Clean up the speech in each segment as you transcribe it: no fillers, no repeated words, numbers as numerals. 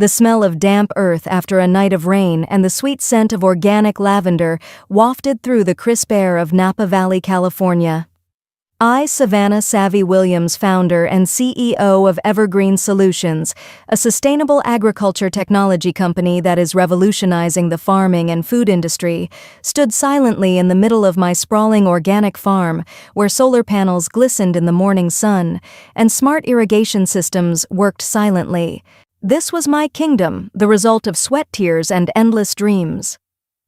The smell of damp earth after a night of rain and the sweet scent of organic lavender wafted through the crisp air of Napa Valley, California. I, Savannah Savvy Williams, founder and CEO of Evergreen Solutions, a sustainable agriculture technology company that is revolutionizing the farming and food industry, stood silently in the middle of my sprawling organic farm, where solar panels glistened in the morning sun, and smart irrigation systems worked silently. This was my kingdom, the result of sweat tears and endless dreams.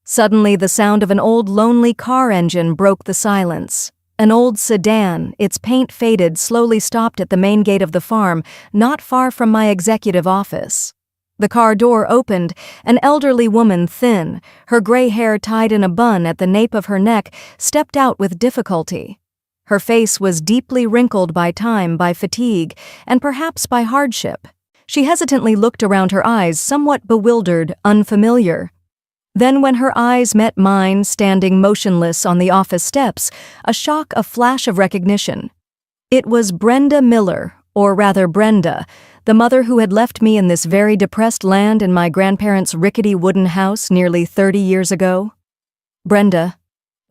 Suddenly, the sound of an old lonely car engine broke the silence. An old sedan, its paint faded, slowly stopped at the main gate of the farm, not far from my executive office. The car door opened. An elderly woman, thin, her gray hair tied in a bun at the nape of her neck, stepped out with difficulty. Her face was deeply wrinkled by time, by fatigue, and perhaps by hardship. She hesitantly looked around, her eyes somewhat bewildered, unfamiliar. Then when her eyes met mine, standing motionless on the office steps, a shock, a flash of recognition. It was Brenda Miller, or rather Brenda, the mother who had left me in this very depressed land in my grandparents' rickety wooden house nearly 30 years ago. Brenda.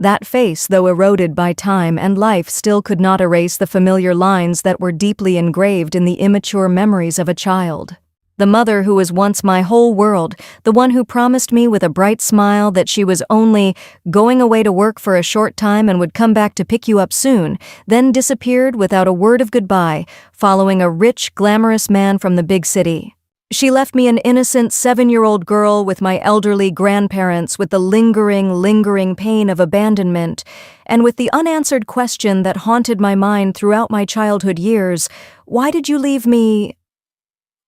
That face, though eroded by time and life, still could not erase the familiar lines that were deeply engraved in the immature memories of a child. The mother who was once my whole world, the one who promised me with a bright smile that she was only going away to work for a short time and would come back to pick you up soon, then disappeared without a word of goodbye, following a rich, glamorous man from the big city. She left me an innocent 7-year-old girl with my elderly grandparents, with the lingering pain of abandonment, and with the unanswered question that haunted my mind throughout my childhood years: why did you leave me?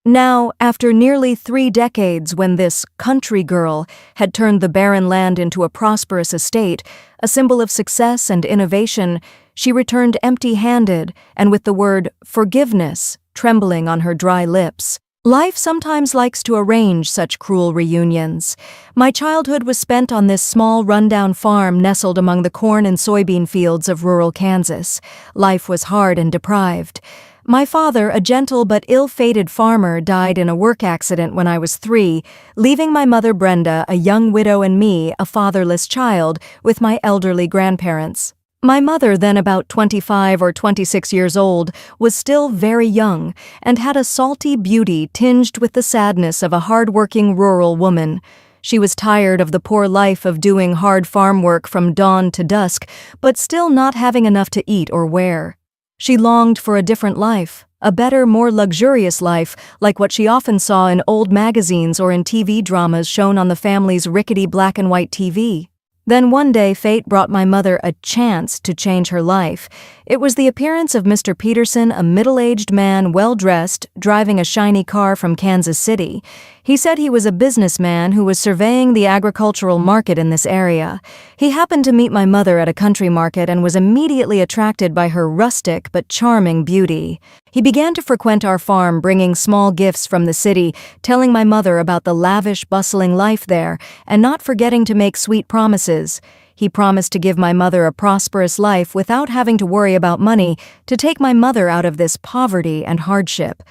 Now, after nearly 3 decades, when this country girl had turned the barren land into a prosperous estate, a symbol of success and innovation, she returned empty-handed and with the word forgiveness trembling on her dry lips. Life sometimes likes to arrange such cruel reunions. My childhood was spent on this small, rundown farm nestled among the corn and soybean fields of rural Kansas. Life was hard and deprived. My father, a gentle but ill-fated farmer, died in a work accident when I was 3, leaving my mother Brenda, a young widow, and me, a fatherless child, with my elderly grandparents. My mother, then about 25 or 26 years old, was still very young and had a salty beauty tinged with the sadness of a hard-working rural woman. She was tired of the poor life of doing hard farm work from dawn to dusk, but still not having enough to eat or wear. She longed for a different life, a better, more luxurious life, like what she often saw in old magazines or in TV dramas shown on the family's rickety black and white TV. Then one day fate brought my mother a chance to change her life. It was the appearance of Mr. Peterson, a middle-aged man, well-dressed, driving a shiny car from Kansas City. He said he was a businessman who was surveying the agricultural market in this area. He happened to meet my mother at a country market and was immediately attracted by her rustic but charming beauty. He began to frequent our farm, bringing small gifts from the city, telling my mother about the lavish, bustling life there, and not forgetting to make sweet promises. He promised to give my mother a prosperous life without having to worry about money, to take my mother out of this poverty and hardship.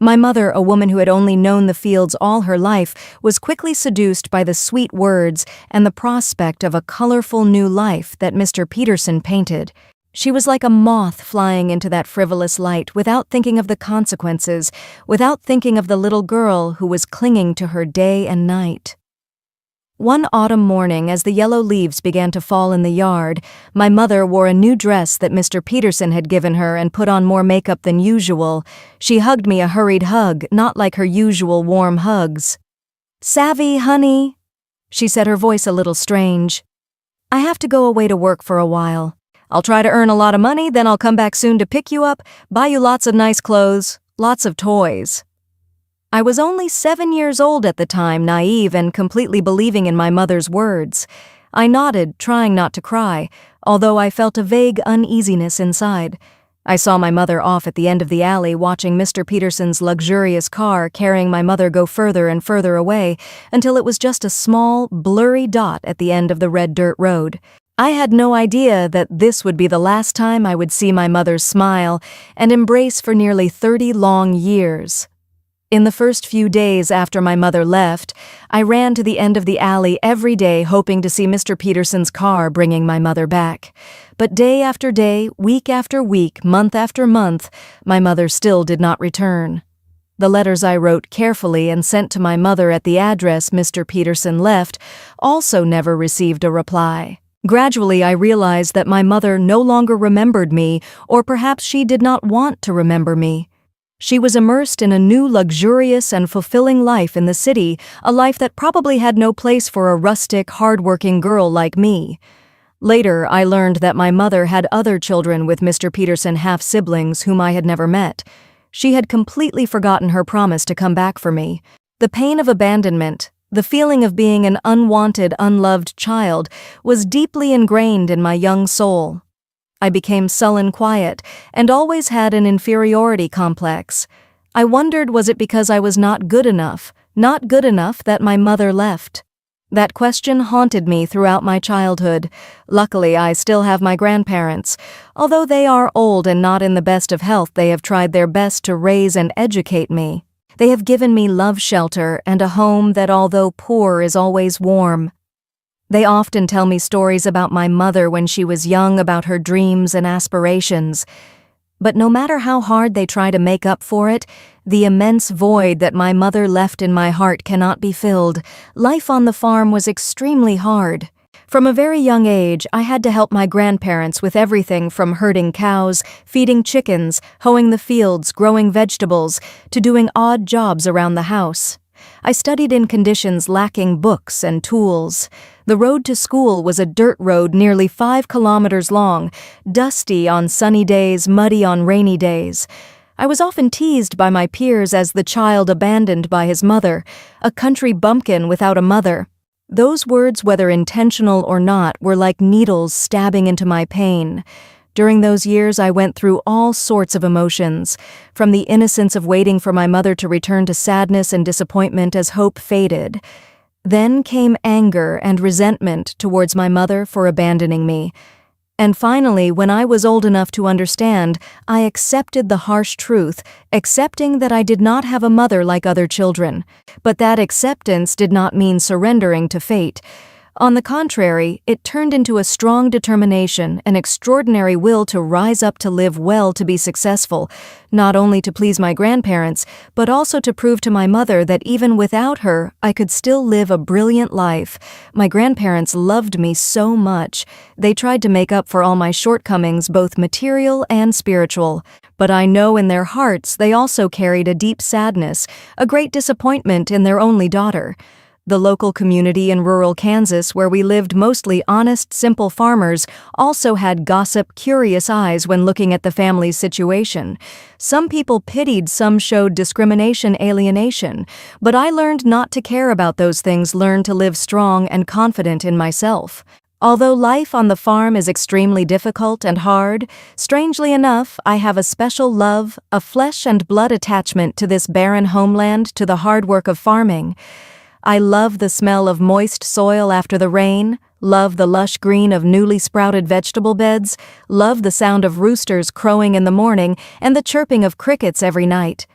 My mother, a woman who had only known the fields all her life, was quickly seduced by the sweet words and the prospect of a colorful new life that Mr. Peterson painted. She was like a moth flying into that frivolous light without thinking of the consequences, without thinking of the little girl who was clinging to her day and night. One autumn morning, as the yellow leaves began to fall in the yard, my mother wore a new dress that Mr. Peterson had given her and put on more makeup than usual. She hugged me, a hurried hug, not like her usual warm hugs. "Savvy, honey," she said, her voice a little strange. "I have to go away to work for a while. I'll try to earn a lot of money, then I'll come back soon to pick you up, buy you lots of nice clothes, lots of toys." I was only 7 years old at the time, naive and completely believing in my mother's words. I nodded, trying not to cry, although I felt a vague uneasiness inside. I saw my mother off at the end of the alley, watching Mr. Peterson's luxurious car carrying my mother go further and further away, until it was just a small, blurry dot at the end of the red dirt road. I had no idea that this would be the last time I would see my mother's smile and embrace for nearly 30 long years. In the first few days after my mother left, I ran to the end of the alley every day hoping to see Mr. Peterson's car bringing my mother back. But day after day, week after week, month after month, my mother still did not return. The letters I wrote carefully and sent to my mother at the address Mr. Peterson left also never received a reply. Gradually, I realized that my mother no longer remembered me, or perhaps she did not want to remember me. She was immersed in a new luxurious and fulfilling life in the city, a life that probably had no place for a rustic, hard-working girl like me. Later, I learned that my mother had other children with Mr. Peterson half-siblings whom I had never met. She had completely forgotten her promise to come back for me. The pain of abandonment, the feeling of being an unwanted, unloved child, was deeply ingrained in my young soul. I became sullen quiet, and always had an inferiority complex. I wondered, was it because I was not good enough that my mother left? That question haunted me throughout my childhood. Luckily, I still have my grandparents. Although they are old and not in the best of health, they have tried their best to raise and educate me. They have given me love, shelter, and a home that, although poor, is always warm. They often tell me stories about my mother when she was young, about her dreams and aspirations. But no matter how hard they try to make up for it, the immense void that my mother left in my heart cannot be filled. Life on the farm was extremely hard. From a very young age, I had to help my grandparents with everything from herding cows, feeding chickens, hoeing the fields, growing vegetables, to doing odd jobs around the house. I studied in conditions lacking books and tools. The road to school was a dirt road nearly 5 kilometers long, dusty on sunny days, muddy on rainy days. I was often teased by my peers as the child abandoned by his mother, a country bumpkin without a mother. Those words, whether intentional or not, were like needles stabbing into my pain. During those years, I went through all sorts of emotions, from the innocence of waiting for my mother to return to sadness and disappointment as hope faded. Then came anger and resentment towards my mother for abandoning me. And finally, when I was old enough to understand, I accepted the harsh truth, accepting that I did not have a mother like other children. But that acceptance did not mean surrendering to fate. On the contrary, it turned into a strong determination, an extraordinary will to rise up to live well, to be successful, not only to please my grandparents, but also to prove to my mother that even without her, I could still live a brilliant life. My grandparents loved me so much. They tried to make up for all my shortcomings, both material and spiritual. But I know in their hearts they also carried a deep sadness, a great disappointment in their only daughter. The local community in rural Kansas, where we lived, mostly honest, simple farmers, also had gossip, curious eyes when looking at the family's situation. Some people pitied, some showed discrimination, alienation. But I learned not to care about those things, learned to live strong and confident in myself. Although life on the farm is extremely difficult and hard, strangely enough, I have a special love, a flesh and blood attachment to this barren homeland, to the hard work of farming. I love the smell of moist soil after the rain, love the lush green of newly sprouted vegetable beds, love the sound of roosters crowing in the morning and the chirping of crickets every night.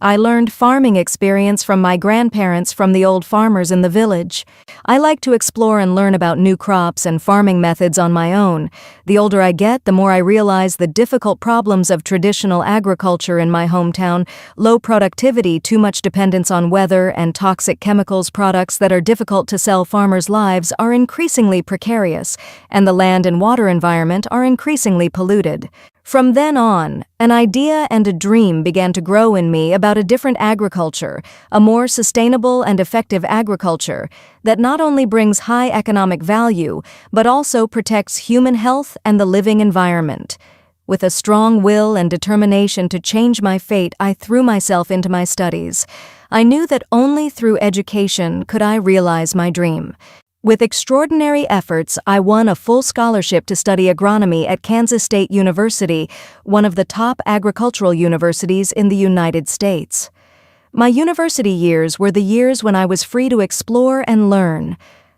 I learned farming experience from my grandparents, from the old farmers in the village. I like to explore and learn about new crops and farming methods on my own. The older I get, the more I realize the difficult problems of traditional agriculture in my hometown: low productivity, too much dependence on weather, and toxic chemicals. Products that are difficult to sell. Farmers' lives are increasingly precarious, and the land and water environment are increasingly polluted. From then on, an idea and a dream began to grow in me about a different agriculture, a more sustainable and effective agriculture that not only brings high economic value, but also protects human health and the living environment. With a strong will and determination to change my fate, I threw myself into my studies. I knew that only through education could I realize my dream. With extraordinary efforts, I won a full scholarship to study agronomy at Kansas State University, one of the top agricultural universities in the United States. My university years were the years when I was free to explore and learn.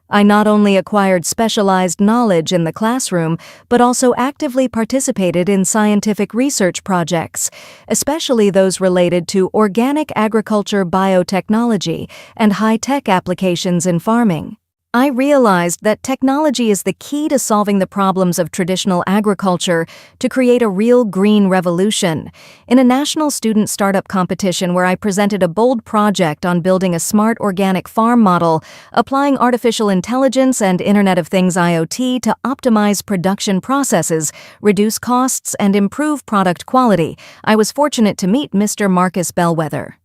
I not only acquired specialized knowledge in the classroom, but also actively participated in scientific research projects, especially those related to organic agriculture, biotechnology, and high-tech applications in farming. I realized that technology is the key to solving the problems of traditional agriculture to create a real green revolution. In a national student startup competition where I presented a bold project on building a smart organic farm model, applying artificial intelligence and Internet of Things (IoT) to optimize production processes, reduce costs, and improve product quality, I was fortunate to meet Mr. Marcus Bellwether.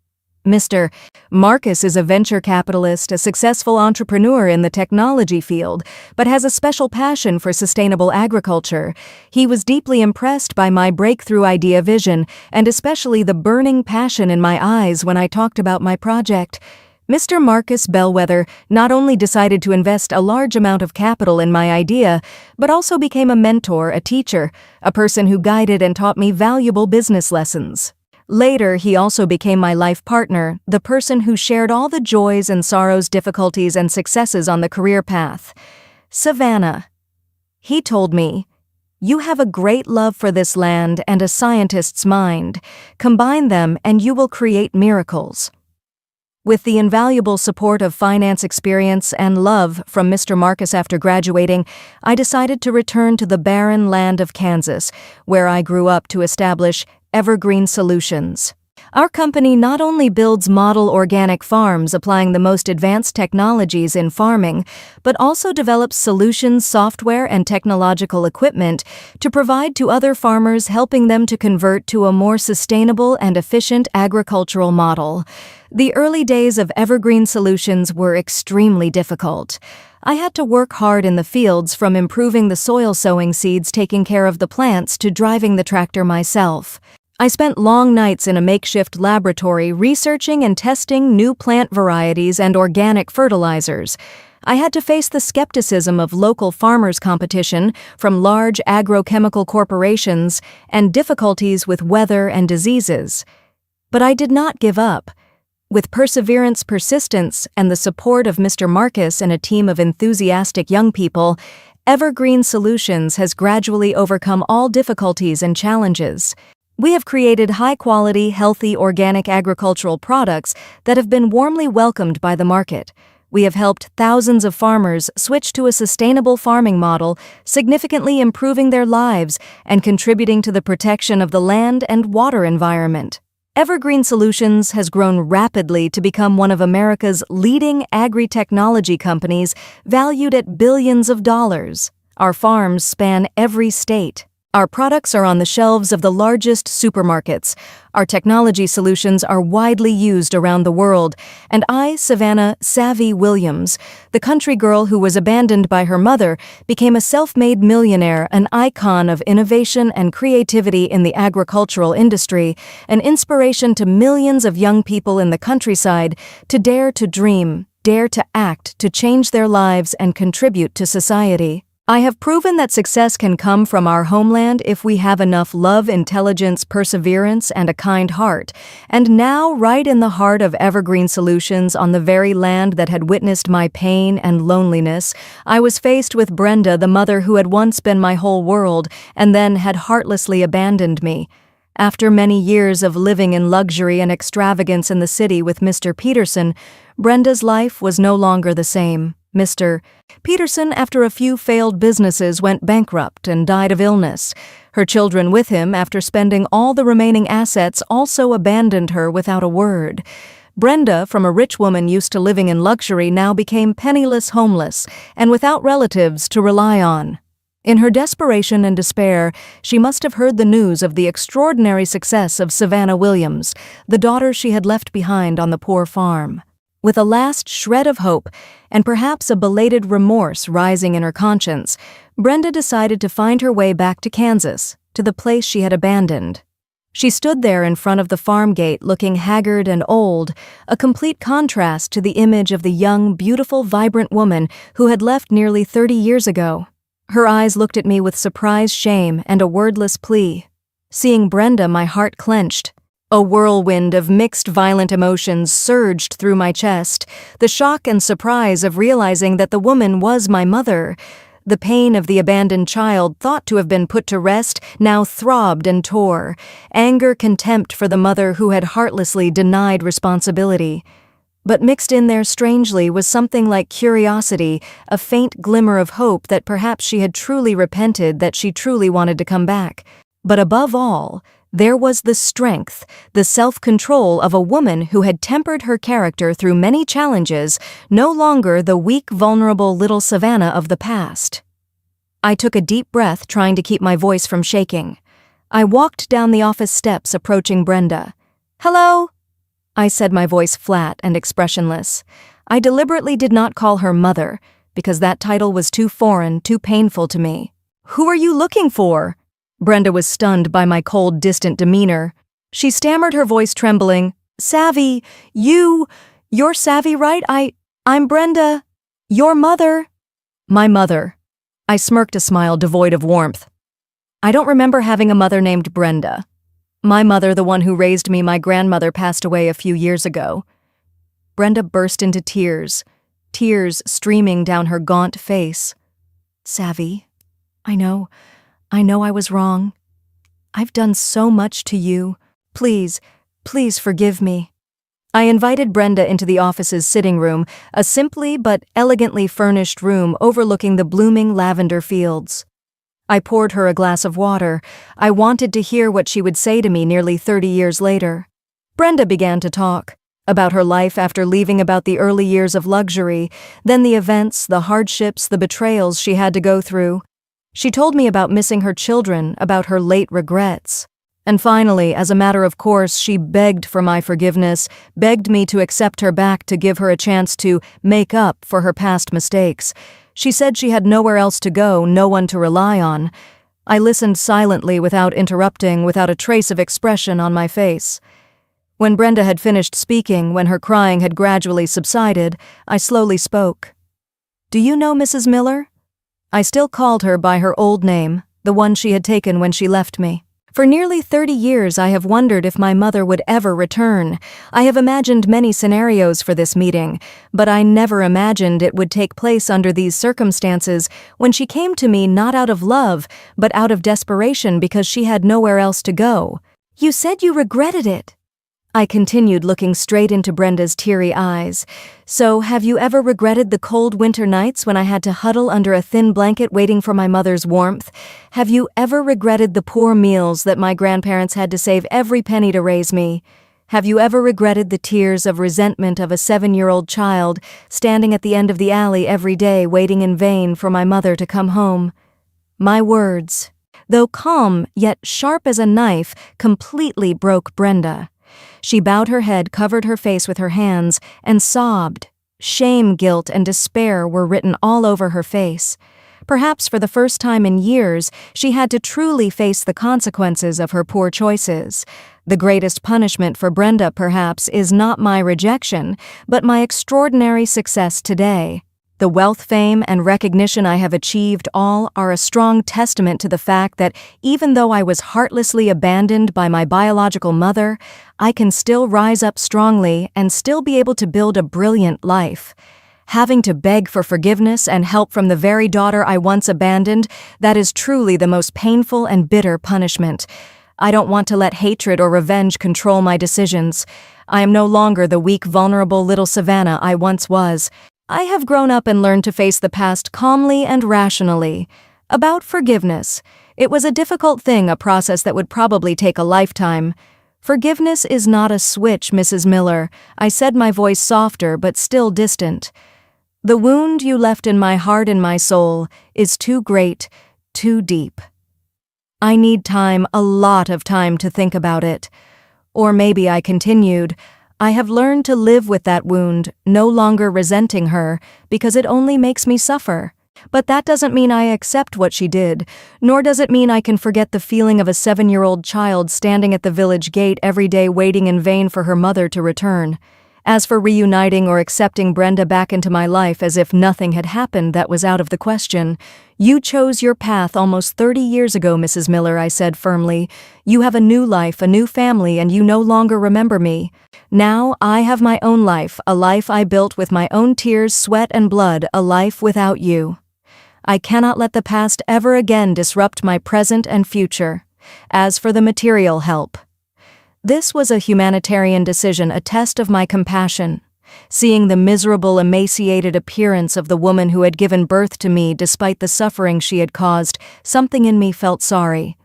Mr. Marcus is a venture capitalist, a successful entrepreneur in the technology field, but has a special passion for sustainable agriculture. He was deeply impressed by my breakthrough idea vision, and especially the burning passion in my eyes when I talked about my project. Mr. Marcus Bellwether not only decided to invest a large amount of capital in my idea, but also became a mentor, a teacher, a person who guided and taught me valuable business lessons. Later, he also became my life partner, the person who shared all the joys and sorrows, difficulties and successes on the career path. Savannah. He told me, "You have a great love for this land and a scientist's mind. Combine them and you will create miracles." With the invaluable support of finance experience and love from Mr. Marcus after graduating, I decided to return to the barren land of Kansas, where I grew up, to establish Evergreen Solutions. Our company not only builds model organic farms applying the most advanced technologies in farming, but also develops solutions, software, and technological equipment to provide to other farmers, helping them to convert to a more sustainable and efficient agricultural model. The early days of Evergreen Solutions were extremely difficult. I had to work hard in the fields, from improving the soil, sowing seeds, taking care of the plants, to driving the tractor myself. I spent long nights in a makeshift laboratory researching and testing new plant varieties and organic fertilizers. I had to face the skepticism of local farmers' competition from large agrochemical corporations and difficulties with weather and diseases. But I did not give up. With perseverance, persistence, and the support of Mr. Marcus and a team of enthusiastic young people, Evergreen Solutions has gradually overcome all difficulties and challenges. We have created high-quality, healthy, organic agricultural products that have been warmly welcomed by the market. We have helped thousands of farmers switch to a sustainable farming model, significantly improving their lives and contributing to the protection of the land and water environment. Evergreen Solutions has grown rapidly to become one of America's leading agri-technology companies, valued at billions of dollars. Our farms span every state. Our products are on the shelves of the largest supermarkets. Our technology solutions are widely used around the world, and I, Savannah "Savvy" Williams, the country girl who was abandoned by her mother, became a self-made millionaire, an icon of innovation and creativity in the agricultural industry, an inspiration to millions of young people in the countryside to dare to dream, dare to act, to change their lives and contribute to society. I have proven that success can come from our homeland if we have enough love, intelligence, perseverance, and a kind heart. And now, right in the heart of Evergreen Solutions, on the very land that had witnessed my pain and loneliness, I was faced with Brenda, the mother who had once been my whole world and then had heartlessly abandoned me. After many years of living in luxury and extravagance in the city with Mr. Peterson, Brenda's life was no longer the same. Mr. Peterson, after a few failed businesses, went bankrupt and died of illness. Her children with him, after spending all the remaining assets, also abandoned her without a word. Brenda, from a rich woman used to living in luxury, now became penniless, homeless, and without relatives to rely on. In her desperation and despair, she must have heard the news of the extraordinary success of Savannah Williams, the daughter she had left behind on the poor farm. With a last shred of hope, and perhaps a belated remorse rising in her conscience, Brenda decided to find her way back to Kansas, to the place she had abandoned. She stood there in front of the farm gate looking haggard and old, a complete contrast to the image of the young, beautiful, vibrant woman who had left nearly 30 years ago. Her eyes looked at me with surprised shame and a wordless plea. Seeing Brenda, my heart clenched. A whirlwind of mixed violent emotions surged through my chest, the shock and surprise of realizing that the woman was my mother. The pain of the abandoned child thought to have been put to rest now throbbed and tore, anger, contempt for the mother who had heartlessly denied responsibility. But mixed in there strangely was something like curiosity, a faint glimmer of hope that perhaps she had truly repented, that she truly wanted to come back. But above all, there was the strength, the self-control of a woman who had tempered her character through many challenges, no longer the weak, vulnerable little Savannah of the past. I took a deep breath, trying to keep my voice from shaking. I walked down the office steps, approaching Brenda. "Hello?" I said, my voice flat and expressionless. I deliberately did not call her mother, because that title was too foreign, too painful to me. "Who are you looking for?" Brenda was stunned by my cold, distant demeanor. She stammered, her voice trembling. "Savvy, you're Savvy, right? I'm Brenda. Your mother." "My mother." I smirked, a smile devoid of warmth. "I don't remember having a mother named Brenda. My mother, the one who raised me, my grandmother, passed away a few years ago." Brenda burst into tears, tears streaming down her gaunt face. "Savvy, I know I was wrong. I've done so much to you. Please forgive me." I invited Brenda into the office's sitting room, a simply but elegantly furnished room overlooking the blooming lavender fields. I poured her a glass of water. I wanted to hear what she would say to me nearly 30 years later. Brenda began to talk about her life after leaving, about the early years of luxury, then the events, the hardships, the betrayals she had to go through. She told me about missing her children, about her late regrets. And finally, as a matter of course, she begged for my forgiveness, begged me to accept her back, to give her a chance to make up for her past mistakes. She said she had nowhere else to go, no one to rely on. I listened silently, without interrupting, without a trace of expression on my face. When Brenda had finished speaking, when her crying had gradually subsided, I slowly spoke. "Do you know Mrs. Miller?" I still called her by her old name, the one she had taken when she left me. "For nearly 30 years I have wondered if my mother would ever return. I have imagined many scenarios for this meeting, but I never imagined it would take place under these circumstances, when she came to me not out of love, but out of desperation, because she had nowhere else to go." "You said you regretted it," I continued, looking straight into Brenda's teary eyes. "So have you ever regretted the cold winter nights when I had to huddle under a thin blanket waiting for my mother's warmth? Have you ever regretted the poor meals that my grandparents had to save every penny to raise me? Have you ever regretted the tears of resentment of a 7-year-old child standing at the end of the alley every day, waiting in vain for my mother to come home?" My words, though calm yet sharp as a knife, completely broke Brenda. She bowed her head, covered her face with her hands, and sobbed. Shame, guilt, and despair were written all over her face. Perhaps for the first time in years, she had to truly face the consequences of her poor choices. The greatest punishment for Brenda, perhaps, is not my rejection, but my extraordinary success today. The wealth, fame, and recognition I have achieved all are a strong testament to the fact that even though I was heartlessly abandoned by my biological mother, I can still rise up strongly and still be able to build a brilliant life. Having to beg for forgiveness and help from the very daughter I once abandoned, that is truly the most painful and bitter punishment. I don't want to let hatred or revenge control my decisions. I am no longer the weak, vulnerable little Savannah I once was. I have grown up and learned to face the past calmly and rationally. About forgiveness, it was a difficult thing, a process that would probably take a lifetime. "Forgiveness is not a switch, Mrs. Miller," I said, my voice softer but still distant. "The wound you left in my heart and my soul is too great, too deep. I need time, a lot of time, to think about it." Or maybe, I continued, "I have learned to live with that wound, no longer resenting her, because it only makes me suffer. But that doesn't mean I accept what she did, nor does it mean I can forget the feeling of a 7-year-old child standing at the village gate every day waiting in vain for her mother to return. As for reuniting or accepting Brenda back into my life as if nothing had happened, that was out of the question. "You chose your path almost 30 years ago, Mrs. Miller," I said firmly. "You have a new life, a new family, and you no longer remember me. Now I have my own life, a life I built with my own tears, sweat, and blood, a life without you. I cannot let the past ever again disrupt my present and future. As for the material help." This was a humanitarian decision, a test of my compassion. Seeing the miserable, emaciated appearance of the woman who had given birth to me despite the suffering she had caused, something in me felt sorry.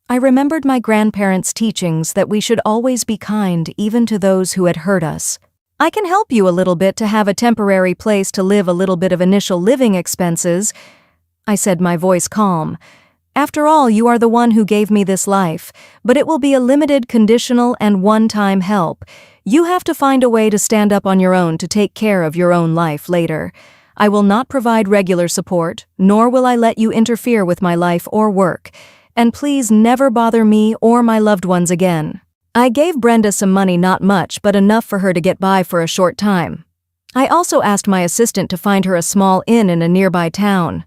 I remembered my grandparents' teachings that we should always be kind even to those who had hurt us. "I can help you a little bit to have a temporary place to live, a little bit of initial living expenses," I said, my voice calm. "After all, you are the one who gave me this life, but it will be a limited, conditional, and one-time help. You have to find a way to stand up on your own to take care of your own life later. I will not provide regular support, nor will I let you interfere with my life or work. And please never bother me or my loved ones again." I gave Brenda some money, not much, but enough for her to get by for a short time. I also asked my assistant to find her a small inn in a nearby town.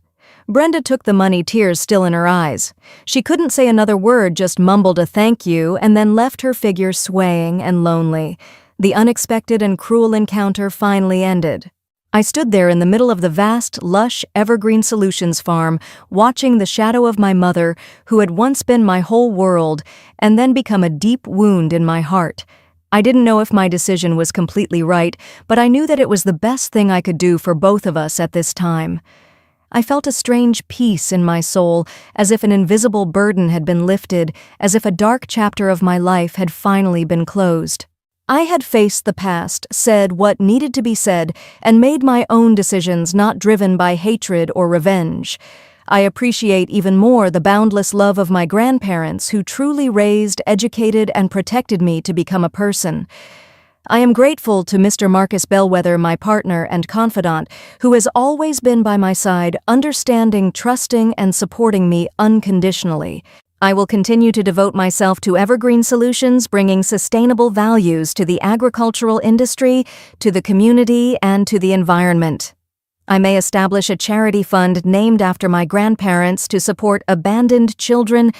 Brenda took the money, tears still in her eyes. She couldn't say another word, just mumbled a thank you, and then left her figure swaying and lonely. The unexpected and cruel encounter finally ended. I stood there in the middle of the vast, lush, Evergreen Solutions farm, watching the shadow of my mother, who had once been my whole world, and then become a deep wound in my heart. I didn't know if my decision was completely right, but I knew that it was the best thing I could do for both of us at this time. I felt a strange peace in my soul, as if an invisible burden had been lifted, as if a dark chapter of my life had finally been closed. I had faced the past, said what needed to be said, and made my own decisions, not driven by hatred or revenge. I appreciate even more the boundless love of my grandparents, who truly raised, educated, and protected me to become a person. I am grateful to Mr. Marcus Bellwether, my partner and confidant, who has always been by my side, understanding, trusting, and supporting me unconditionally. I will continue to devote myself to Evergreen Solutions, bringing sustainable values to the agricultural industry, to the community, and to the environment. I may establish a charity fund named after my grandparents to support abandoned children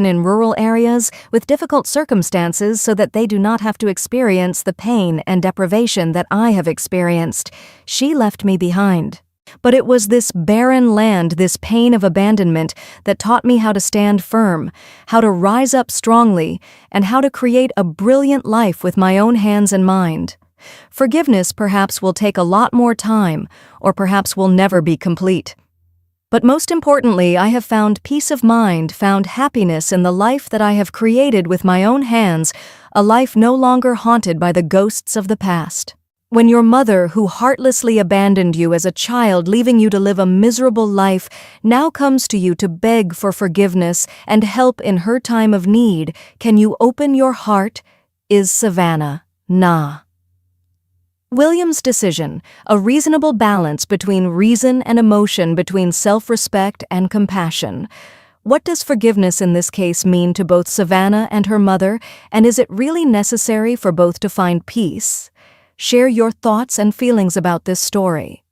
in rural areas with difficult circumstances, so that they do not have to experience the pain and deprivation that I have experienced. She left me behind. But it was this barren land, this pain of abandonment, that taught me how to stand firm, how to rise up strongly, and how to create a brilliant life with my own hands and mind. Forgiveness perhaps will take a lot more time, or perhaps will never be complete. But most importantly, I have found peace of mind, found happiness in the life that I have created with my own hands, a life no longer haunted by the ghosts of the past. When your mother, who heartlessly abandoned you as a child, leaving you to live a miserable life, now comes to you to beg for forgiveness and help in her time of need, can you open your heart? Is Savannah. Nah. William's decision, a reasonable balance between reason and emotion, between self-respect and compassion. What does forgiveness in this case mean to both Savannah and her mother, and is it really necessary for both to find peace? Share your thoughts and feelings about this story.